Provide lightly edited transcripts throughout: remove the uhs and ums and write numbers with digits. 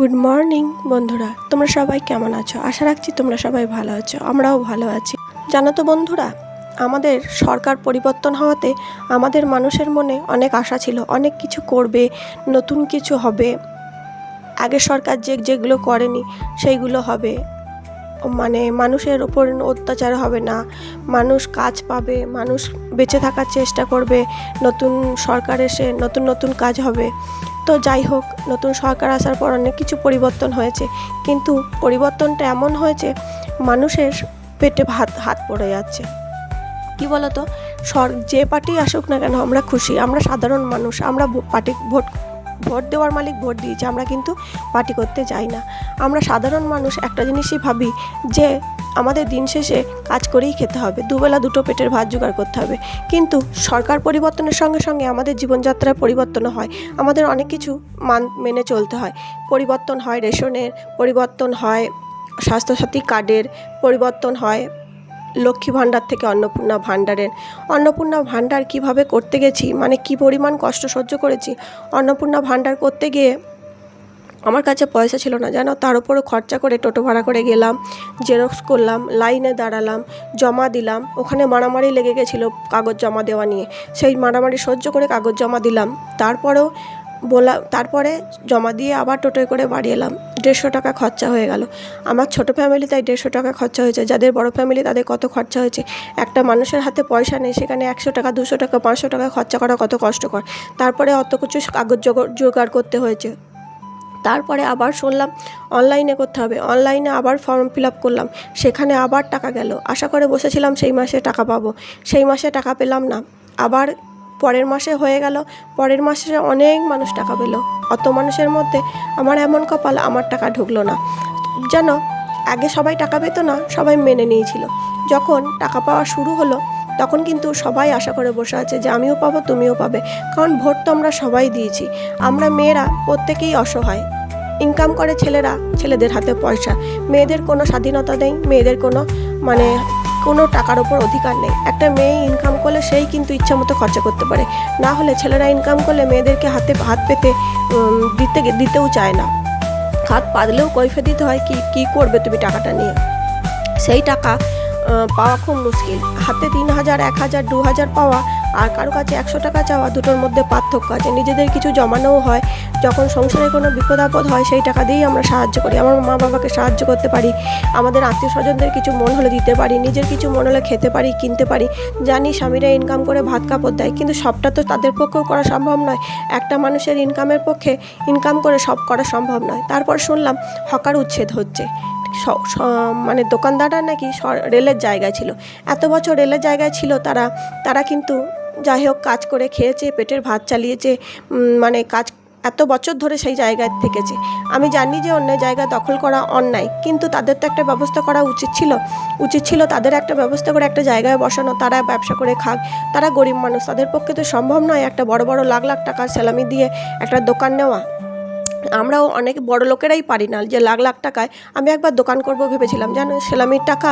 Good morning বন্ধুরা, তোমরা সবাই কেমন আছো? আশা রাখছি তোমরা সবাই ভালো আছো, আমরাও ভালো আছি। জানো তো বন্ধুরা, আমাদের সরকার পরিবর্তন হওয়াতে আমাদের মানুষের মনে অনেক আশা ছিল, অনেক কিছু করবে, নতুন কিছু হবে। আগের সরকার যেগুলো করেনি সেইগুলো হবে, মানে মানুষের ওপর অত্যাচার হবে না, মানুষ কাজ পাবে, মানুষ বেঁচে থাকার চেষ্টা করবে, নতুন সরকার এসে নতুন নতুন কাজ হবে। তো যাই হোক, নতুন সরকার আসার পর অনেক কিছু পরিবর্তন হয়েছে, কিন্তু পরিবর্তনটা এমন হয়েছে মানুষের পেটে হাত পড়ে যাচ্ছে। কি বলতো, যে পার্টি আসুক না কেন আমরা খুশি, আমরা সাধারণ মানুষ, আমরা ভোট দেওয়ার মালিক ভোট দিয়েছে, আমরা কিন্তু পার্টি করতে যাই না। আমরা সাধারণ মানুষ একটা জিনিসই ভাবি যে আমাদের দিন শেষে কাজ করেই খেতে হবে, দুবেলা দুটো পেটের ভাত জোগাড় করতে হবে। কিন্তু সরকার পরিবর্তনের সঙ্গে সঙ্গে আমাদের জীবনযাত্রার পরিবর্তন হয়, আমাদের অনেক কিছু মেনে চলতে হয়। পরিবর্তন হয় রেশনের, পরিবর্তন হয় স্বাস্থ্যসাথী কার্ডের, পরিবর্তন হয় লক্ষ্মী ভাণ্ডার থেকে অন্নপূর্ণা ভাণ্ডার কীভাবে করতে গেছি, মানে কি পরিমাণ কষ্ট সহ্য করেছি। অন্নপূর্ণা ভাণ্ডার করতে গিয়ে আমার কাছে পয়সা ছিল না জানো, তার উপরও খরচা করে টোটো ভাড়া করে গেলাম, জেরক্স করলাম, লাইনে দাঁড়ালাম, জমা দিলাম, ওখানে মারামারি লেগে গেছিলো কাগজ জমা দেওয়া নিয়ে। সেই মারামারি সহ্য করে কাগজ জমা দিলাম, তারপরে জমা দিয়ে আবার টোটোয় করে বাড়ি এলাম। 150 টাকা খরচা হয়ে গেল। আমার ছোট ফ্যামিলি, তাই 150 টাকা খরচা হয়েছে। যাদের বড় ফ্যামিলি তাদের কত খরচা হয়েছে। একটা মানুষের হাতে পয়সা নেই, সেখানে 100 টাকা 200 টাকা 500 টাকা খরচা করা কত কষ্টকর। তারপরে অত কিছু কাগজ জোগাড় করতে হয়েছে। তারপরে আবার শুনলাম অনলাইনে করতে হবে, অনলাইনে আবার ফর্ম ফিল আপ করলাম, সেখানে আবার টাকা গেল। আশা করে বসেছিলাম সেই মাসে টাকা পাবো, সেই মাসে টাকা পেলাম না। আবার পরের মাসে হয়ে গেল, পরের মাসে অনেক মানুষ টাকা পেল। অত মানুষের মধ্যে আমার এমন কপাল, আমার টাকা ঢুকলো না। জানো, আগে সবাই টাকা পেত না, সবাই মেনে নিয়েছিল। যখন টাকা পাওয়া শুরু হলো তখন কিন্তু সবাই আশা করে বসে আছে যে আমিও পাবো, তুমিও পাবে। কারণ ভোট তো আমরা সবাই দিয়েছি। আমরা মেয়েরা প্রত্যেকেই অসহায়, ইনকাম করে ছেলেরা, ছেলেদের হাতে পয়সা, মেয়েদের কোনো স্বাধীনতা নেই, মেয়েদের কোনো টাকার ওপর অধিকার নেই। একটা মেয়ে ইনকাম করলে সেই কিন্তু ইচ্ছা মতো খরচা করতে পারে, না হলে ছেলেরা ইনকাম করলে মেয়েদেরকে হাত পেতে দিতেও চায় না। হাত পাতলেও কৈফিয়ত দিতে হয়, কি করবে তুমি টাকাটা নিয়ে। সেই টাকা পাওয়া খুব মুশকিল। হাতে 3000, 1000, 2000 পাওয়া আর কারো কাছে 100 টাকা চাওয়া, দুটোর মধ্যে পার্থক্য আছে। নিজেদের কিছু জমানোও হয়, যখন সংসারে কোনো বিপদ আপদ হয় সেই টাকা দিয়েই আমরা সাহায্য করি। আমার মা বাবাকে সাহায্য করতে পারি, আমাদের আত্মীয় স্বজনদের কিছু মন হলে দিতে পারি, নিজের কিছু মন হলে খেতে পারি, কিনতে পারি। জানি স্বামীরা ইনকাম করে ভাত কাপড় দেয়, কিন্তু সবটা তো তাদের পক্ষেও করা সম্ভব নয়। একটা মানুষের ইনকামের পক্ষে ইনকাম করে সব করা সম্ভব নয়। তারপর শুনলাম হকার উচ্ছেদ হচ্ছে, মানে দোকানদাররা নাকি রেলের জায়গায় ছিল, এত বছর রেলের জায়গায় ছিল তারা কিন্তু যাই হোক কাজ করে খেয়েছে, পেটের ভাত চালিয়েছে, মানে কাজ এত বছর ধরে সেই জায়গায় থেকেছে। আমি জানি যে অন্য জায়গা দখল করা অন্যায়, কিন্তু তাদের তো একটা ব্যবস্থা করা উচিত ছিল তাদের একটা ব্যবস্থা করে একটা জায়গায় বসানো, তারা ব্যবসা করে খাক। তারা গরিব মানুষ, তাদের পক্ষে তো সম্ভব নয় একটা বড় বড় লাখ লাখ টাকার স্যালামি দিয়ে একটা দোকান নেওয়া। আমরাও অনেক বড় লোকেরাই পারি না যে লাখ লাখ টাকায়। আমি একবার দোকান করব ভেবেছিলাম, জানো, সেলামির টাকা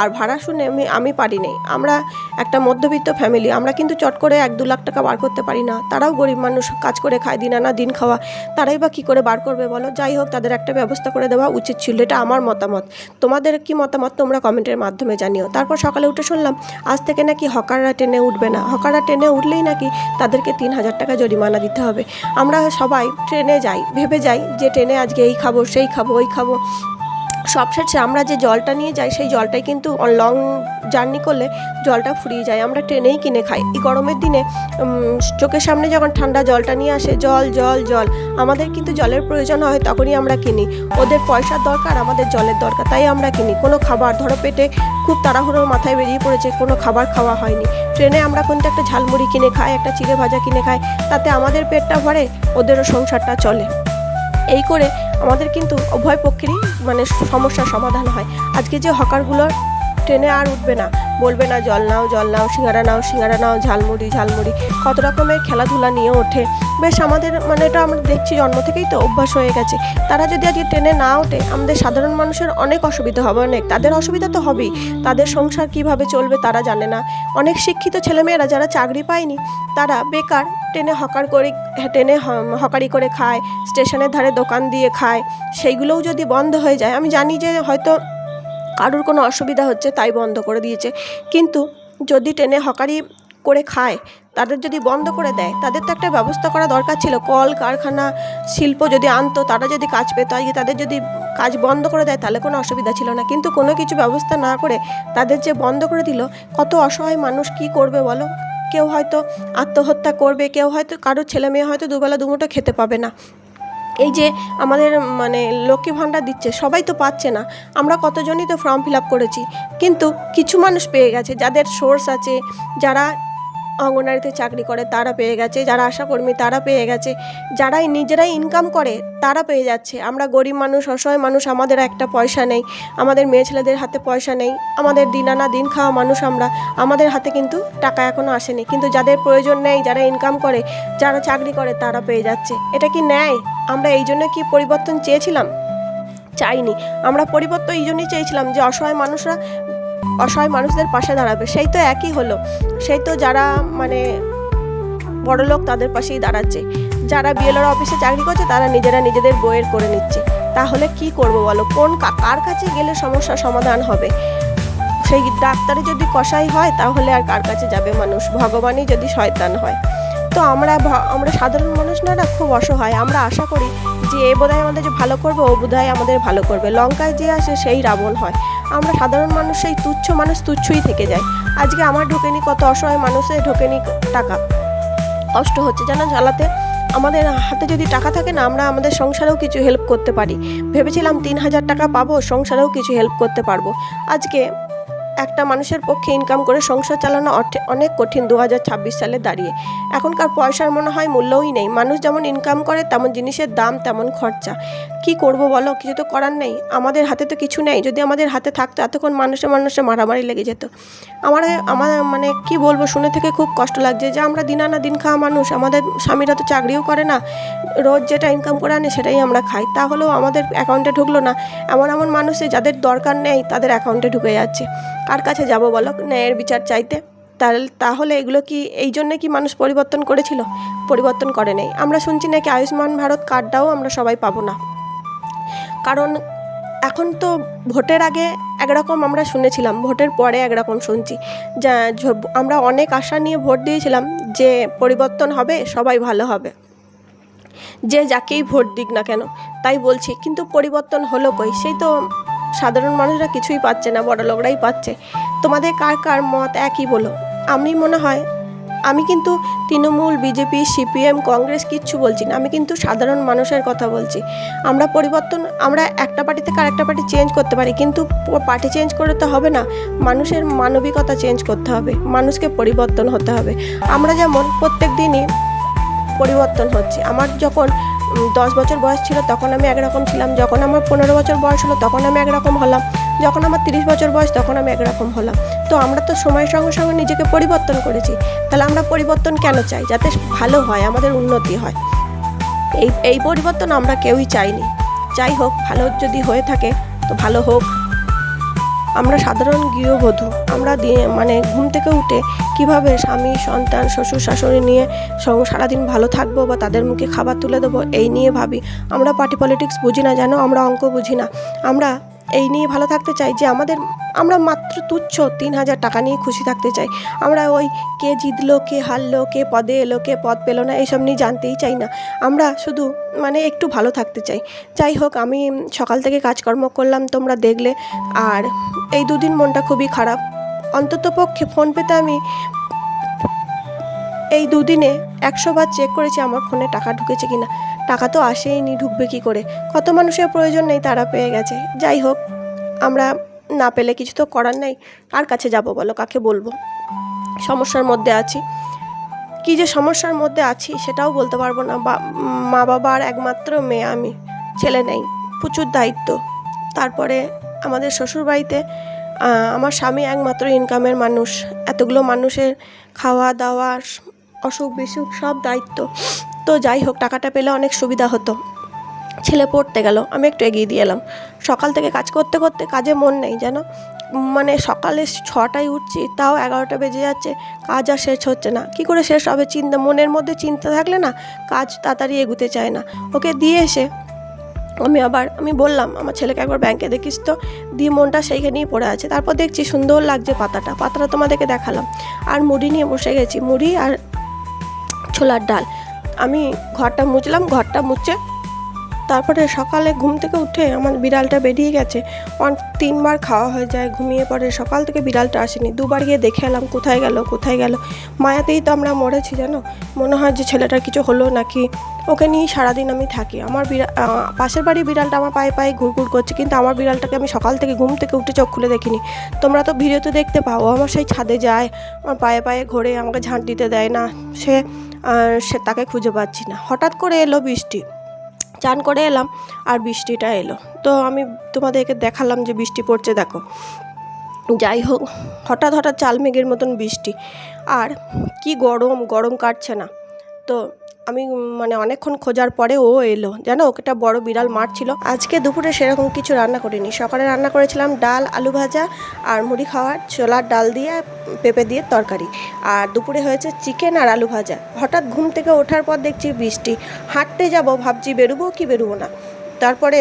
আর ভাড়া শুনে আমি পারি নাই। আমরা একটা মধ্যবিত্ত ফ্যামিলি, আমরা কিন্তু চট করে 1-2 লাখ টাকা বার করতে পারি না। তারাও গরিব মানুষ, কাজ করে খায়, দিন আনা দিন খাওয়া, তারাই বা কী করে বার করবে বলো। যাই হোক, তাদের একটা ব্যবস্থা করে দেওয়া উচিত ছিল, এটা আমার মতামত। তোমাদের কি মতামত তোমরা কমেন্টের মাধ্যমে জানিও। তারপর সকালে উঠে শুনলাম আজ থেকে নাকি হকাররা ট্রেনে উঠবে না, হকাররা ট্রেনে উঠলেই নাকি তাদেরকে 3000 টাকা জরিমানা দিতে হবে। আমরা সবাই ট্রেনে ভেবে যাই যে ট্রেনে আজকে এই খাবো, সেই খাবো, ওই খাবো। সবশেষে আমরা যে জলটা নিয়ে যাই সেই জলটাই কিন্তু লং জার্নি করলে জলটা ফুরিয়ে যায়, আমরা ট্রেনেই কিনে খাই। এই গরমের দিনে চোখের সামনে যখন ঠান্ডা জলটা নিয়ে আসে, জল আমাদের কিন্তু জলের প্রয়োজন হয়, তখনই আমরা কিনি। ওদের পয়সার দরকার, আমাদের জলের দরকার, তাই আমরা কিনি। কোনো খাবার ধরো পেটে খুব তাড়াহুড়োর মাথায় বেরিয়ে পড়েছে, কোনো খাবার খাওয়া হয়নি, ট্রেনে আমরা কিন্তু একটা ঝালমুড়ি কিনে খাই, একটা চিড়ে ভাজা কিনে খাই, তাতে আমাদের পেটটা ভরে, ওদেরও সংসারটা চলে। এই করে আমাদের কিন্তু উভয় পক্ষেরই সমস্যার সমাধান হয়। আজকে যে হকারগুলো ট্রেনে আর উঠবে না, বলবে না জল নাও জল নাও, সিঙ্গারা নাও সিঙ্গারা নাও, ঝালমুড়ি ঝালমুড়ি, কত রকমের খেলাধুলা নিয়ে ওঠে। বেশ আমাদের মানে এটা আমরা দেখছি জন্ম থেকেই তো অভ্যাস হয়ে গেছে। তারা যদি আজকে ট্রেনে না ওঠে আমাদের সাধারণ মানুষের অনেক অসুবিধা হবে, অনেক। তাদের অসুবিধা তো হবেই, তাদের সংসার কিভাবে চলবে তারা জানে না। অনেক শিক্ষিত ছেলেমেয়েরা যারা চাকরি পায়নি তারা বেকার ট্রেনে হকারি করে খায়, স্টেশনের ধারে দোকান দিয়ে খায়। সেইগুলোও যদি বন্ধ হয়ে যায়, আমি জানি যে হয়তো কারোর কোনো অসুবিধা হচ্ছে তাই বন্ধ করে দিয়েছে, কিন্তু যদি ট্রেনে হকারি করে খায় তাদের যদি বন্ধ করে দেয়, তাদের তো একটা ব্যবস্থা করা দরকার ছিল। কল কারখানা শিল্প যদি আনতো, তারা যদি কাজ পেত, আজকে তাদের যদি কাজ বন্ধ করে দেয় তাহলে কোনো অসুবিধা ছিল না। কিন্তু কোনো কিছু ব্যবস্থা না করে তাদের যে বন্ধ করে দিল, কত অসহায় মানুষ কি করবে বলো? কেউ হয়তো আত্মহত্যা করবে, কেউ হয়তো কারোর ছেলে মেয়ে হয়তো দুবেলা দুমুঠো খেতে পাবে না। এই যে আমাদের মানে লক্ষ্মী ভাণ্ডার দিচ্ছে, সবাই তো পাচ্ছে না। আমরা কতজনই তো ফর্ম ফিল আপ করেছি, কিন্তু কিছু মানুষ পেয়ে গেছে, যাদের সোর্স আছে, যারা অঙ্গনওয়াড়িতে চাকরি করে তারা পেয়ে গেছে, যারা আশাকর্মী তারা পেয়ে গেছে, যারাই নিজেরাই ইনকাম করে তারা পেয়ে যাচ্ছে। আমরা গরিব মানুষ, অসহায় মানুষ, আমাদের একটা পয়সা নেই, আমাদের মেয়ে ছেলেদের হাতে পয়সা নেই, আমাদের দিন আনা দিন খাওয়া মানুষ আমরা, আমাদের হাতে কিন্তু টাকা এখনও আসেনি। কিন্তু যাদের প্রয়োজন নেই, যারা ইনকাম করে, যারা চাকরি করে তারা পেয়ে যাচ্ছে। এটা কি ন্যায়? আমরা এই জন্য কি পরিবর্তন চেয়েছিলাম? চাইনি। আমরা পরিবর্তন এই জন্যই চেয়েছিলাম যে অসহায় মানুষদের পাশে দাঁড়াবে। সেই তো একই হলো, সেই তো যারা মানে বড়লোক তাদের পাশেই দাঁড়াচ্ছে, যারা বিএলআর অফিসে চাকরি করছে তারা নিজেরা নিজেদের বইয়ের করে নিচ্ছে। তাহলে কি করব বলো? কার কাছে গেলে সমস্যার সমাধান হবে? সেই ডাক্তারে যদি কসাই হয় তাহলে আর কার কাছে যাবে মানুষ? ভগবানই যদি শয়তান হয়। তো আমরা সাধারণ মানুষ না খুব অসহায়। আমরা আশা করি যে এ বোধহয় আমাদের যে ভালো করবে, ও বোধহয় আমাদের ভালো করবে। লঙ্কায় যে আসে সেই রাবণ হয়। আমরা সাধারণ মানুষ, সেই তুচ্ছ মানুষ তুচ্ছই থেকে যায়। আজকে আমার ঢোকেনি, কত অসহায় মানুষের ঢোকেনি টাকা, কষ্ট হচ্ছে জানো চালাতে। আমাদের হাতে যদি টাকা থাকে না, আমরা আমাদের সংসারেও কিছু হেল্প করতে পারি। ভেবেছিলাম 3,000 টাকা পাবো, সংসারেও কিছু হেল্প করতে পারবো। আজকে একটা মানুষের পক্ষে ইনকাম করে সংসার চালানো অনেক কঠিন 2026 সালে দাঁড়িয়ে। এখনকার পয়সার মনে হয় মূল্যই নেই। মানুষ যেমন ইনকাম করে তেমন জিনিসের দাম, তেমন খরচা। কি করব বলো? কিছু তো করার নেই। আমাদের হাতে তো কিছু নেই। যদি আমাদের হাতে থাকতো এতক্ষণ মানুষে মারামারি লেগে যেত। আমার মানে কি বলবো, শুনে থেকে খুব কষ্ট লাগছে যে আমরা দিন আনা দিন খাওয়া মানুষ। আমাদের স্বামীরা তো চাকরিও করে না, রোজ যেটা ইনকাম করে আনে সেটাই আমরা খাই। তাহলেও আমাদের অ্যাকাউন্টে ঢুকলো না। এমন মানুষে যাদের দরকার নেই তাদের অ্যাকাউন্টে ঢুকে যাচ্ছে। কার কাছে যাব বলো ন্যায়ের বিচার চাইতে? তাহলে এগুলো কি এই জন্যে কি মানুষ পরিবর্তন করেছিল? পরিবর্তন করে নেই। আমরা শুনছি নাকি আয়ুষ্মান ভারত কার্ডটাও আমরা সবাই পাবো না। কারণ এখন তো ভোটের আগে একরকম আমরা শুনেছিলাম, ভোটের পরে একরকম শুনছি। আমরা অনেক আশা নিয়ে ভোট দিয়েছিলাম যে পরিবর্তন হবে, সবাই ভালো হবে, যে যাকেই ভোট দিক না কেন। তাই বলছি, কিন্তু পরিবর্তন হলো কই? সেই তো সাধারণ মানুষরা কিছুই পাচ্ছে না, বড়লোকরাই পাচ্ছে। তোমাদের কার কার মত একই বলো। আমি কিন্তু তৃণমূল, বিজেপি, সিপিএম, কংগ্রেস কিচ্ছু বলছি না। আমি কিন্তু সাধারণ মানুষের কথা বলছি। আমরা একটা পার্টি থেকে আরেকটা পার্টি চেঞ্জ করতে পারি, কিন্তু পার্টি চেঞ্জ করতে হবে না, মানুষের মানবিকতা চেঞ্জ করতে হবে, মানুষকে পরিবর্তন হতে হবে। আমরা যেমন প্রত্যেক দিনই পরিবর্তন হচ্ছে। আমার যখন 10 বছর বয়স ছিল তখন আমি একরকম ছিলাম, যখন আমার 15 বছর বয়স হলো তখন আমি একরকম হলাম, যখন আমার 30 বছর বয়স তখন আমি একরকম হলাম। তো আমরা তো সময়ের সঙ্গে সঙ্গে নিজেকে পরিবর্তন করেছি। তাহলে আমরা পরিবর্তন কেন চাই? যাতে ভালো হয়, আমাদের উন্নতি হয়। এই পরিবর্তন আমরা কেউই চাইনি। যাই হোক, ভালো যদি হয়ে থাকে তো ভালো হোক। আমরা সাধারণ গৃহবধূ, আমরা মানে ঘুম থেকে উঠে কিভাবে স্বামী, সন্তান, শ্বশুর শাশুড়ি নিয়ে সারাদিন ভালো থাকবো বা তাদের মুখে খাবার তুলে দেবো, এই নিয়ে ভাবি। আমরা পার্টি পলিটিক্স বুঝি না জানো, আমরা অঙ্ক বুঝি না। আমরা এই নিয়ে ভালো থাকতে চাই যে আমরা মাত্র তুচ্ছ 3,000 টাকা নিয়ে খুশি থাকতে চাই। আমরা ওই কে জিতলো, কে হারলো, কে পদে এলো, কে পদ পেলো না, এইসব নিয়ে জানতেই চাই না। আমরা শুধু মানে একটু ভালো থাকতে চাই। যাই হোক, আমি সকাল থেকে কাজকর্ম করলাম, তোমরা দেখলে। আর এই 2 দিন মনটা খুবই খারাপ। অন্ততপক্ষে ফোনপেতে আমি এই 2 দিনে 100 বার চেক করেছি আমার ফোনে টাকা ঢুকেছে কিনা। টাকা তো আসেইনি, ঢুকবে কি করে? কত মানুষের প্রয়োজন নেই, তারা পেয়ে গেছে। যাই হোক, আমরা না পেলে কিছু তো করার নেই। কার কাছে যাব বলো, কাকে বলবো? সমস্যার মধ্যে আছি। কি যে সমস্যার মধ্যে আছি সেটাও বলতে পারবো না। মা বাবার একমাত্র মেয়ে আমি, ছেলে নেই, প্রচুর দায়িত্ব। তারপরে আমাদের শ্বশুরবাড়িতে আমার স্বামী একমাত্র ইনকামের মানুষ, এতগুলো মানুষের খাওয়া দাওয়া অসুখ বিসুখ সব দায়িত্ব। তো যাই হোক, টাকাটা পেলে অনেক সুবিধা হতো। ছেলে পড়তে গেল, আমি একটু এগিয়ে দিয়ে এলাম। সকাল থেকে কাজ করতে করতে কাজে মন নেই যেন, মানে সকালে 6টায় উঠছি, তাও 11টা বেজে যাচ্ছে, কাজ আর শেষ হচ্ছে না। কি করে শেষ হবে? চিন্তা, মনের মধ্যে চিন্তা থাকলে না কাজ তাড়াতাড়ি এগুতে চায় না। ওকে দিয়ে এসে আমি বললাম আমার ছেলেকে একবার ব্যাংকে দেখিস তো, দিয়ে মনটা সেইখানেই পড়ে আছে। তারপর দেখছি সুন্দর লাগছে পাতাটা তোমাদেরকে দেখালাম। আর মুড়ি নিয়ে বসে গেছি, মুড়ি আর ছোলার ডাল। আমি ঘরটা মুছে তারপরে সকালে ঘুম থেকে উঠে আমার বিড়ালটা বেরিয়ে গেছে। 3বার খাওয়া হয়ে যায়, ঘুমিয়ে পড়ে। সকাল থেকে বিড়ালটা আসেনি, 2বার গিয়ে দেখে এলাম কোথায় গেল। মায়াতেই তো আমরা মরেছি জানো। মনে হয় যে ছেলেটার কিছু হলো নাকি। ওকে নিয়েই সারাদিন আমি থাকি। আমার পাশের বাড়ির বিড়ালটা আমার পায়ে পায়ে ঘুরঘুর করছে, কিন্তু আমার বিড়ালটাকে আমি সকাল থেকে ঘুম থেকে উঠে চোখ খুলে দেখিনি। তোমরা তো ভিডিওতে দেখতে পাও, আমার সেই ছাদে যায়, আমার পায়ে পায়ে ঘোরে, আমাকে ঝাঁট দিতে দেয় না। সে তাকে খুঁজে পাচ্ছি না। হঠাৎ করে এলো বৃষ্টি, চান করে এলাম আর বৃষ্টিটা এলো। তো আমি তোমাদেরকে দেখালাম যে বৃষ্টি পড়ছে, দেখো। যাই হোক, হঠাৎ চাল মেঘের মতন বৃষ্টি, আর কি গরম কাটছে না। তো আমি অনেকক্ষণ খোঁজার পরে ও এলো জানো। ওটা বড় বিড়াল মারছিল। আজকে দুপুরে সেরকম কিছু রান্না করিনি। সকালে রান্না করেছিলাম ডাল, আলু ভাজা আর মুড়ি খাওয়ার, ছোলার ডাল দিয়ে পেঁপে দিয়ে তরকারি। আর দুপুরে হয়েছে চিকেন আর আলু ভাজা। হঠাৎ ঘুম থেকে ওঠার পর দেখছি বৃষ্টি। হাঁটতে যাব ভাবছি, বেরোবো কি বেরোবো না। তারপরে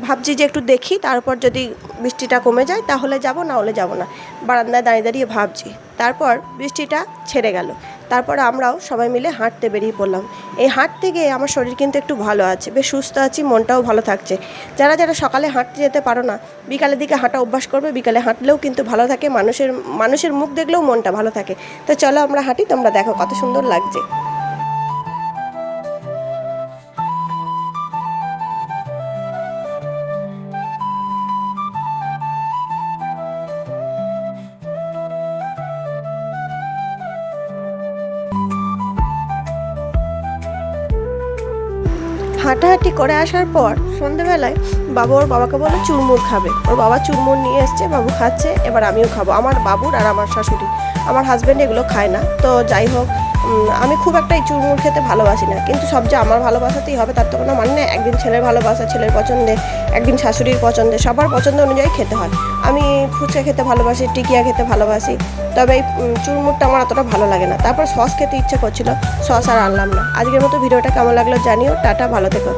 ভাবছি যে একটু দেখি, তারপর যদি বৃষ্টিটা কমে যায় তাহলে যাব, না হলে যাব না। বারান্দায় দাঁড়িয়ে ভাবছি। তারপর বৃষ্টিটা ছেড়ে গেল। তারপর আমরাও সবাই মিলে হাঁটতে বেরিয়ে পড়লাম। এই হাঁটতে গিয়ে আমার শরীর কিন্তু একটু ভালো আছে, বেশ সুস্থ আছি, মনটাও ভালো থাকছে। যারা সকালে হাঁটতে যেতে পারো না, বিকালের দিকে হাঁটা অভ্যাস করবে। বিকালে হাঁটলেও কিন্তু ভালো থাকে, মানুষের মুখ দেখলেও মনটা ভালো থাকে। তো চলো আমরা হাঁটি, তোমরা দেখো কত সুন্দর লাগছে। হাঁটাহাঁটি করে আসার পর সন্ধেবেলায় ওর বাবাকে বলে চুরমুর খাবে। ওর বাবা চুরমুর নিয়ে এসছে, বাবু খাচ্ছে, এবার আমিও খাবো। আমার বাবুর আর আমার শাশুড়ি, আমার হাজব্যান্ড এগুলো খায় না। তো যাই হোক, আমি খুব একটা এই চুরমুর খেতে ভালোবাসি না, কিন্তু সব যে আমার ভালোবাসাতেই হবে তার তো কোনো মানে নেই। একদিন ছেলের ভালোবাসা ছেলের পছন্দে, একদিন শাশুড়ির পছন্দে, সবার পছন্দ অনুযায়ী খেতে হয়। আমি ফুচকা খেতে ভালোবাসি, টিকিয়া খেতে ভালোবাসি, তবে এই চুরমুরটা আমার অতটা ভালো লাগে না। তারপর সস খেতে ইচ্ছে করছিল, সস আর আনলাম না। আজকের মতো ভিডিওটা কেমন লাগলো জানিও। টাটা, ভালো থেকো।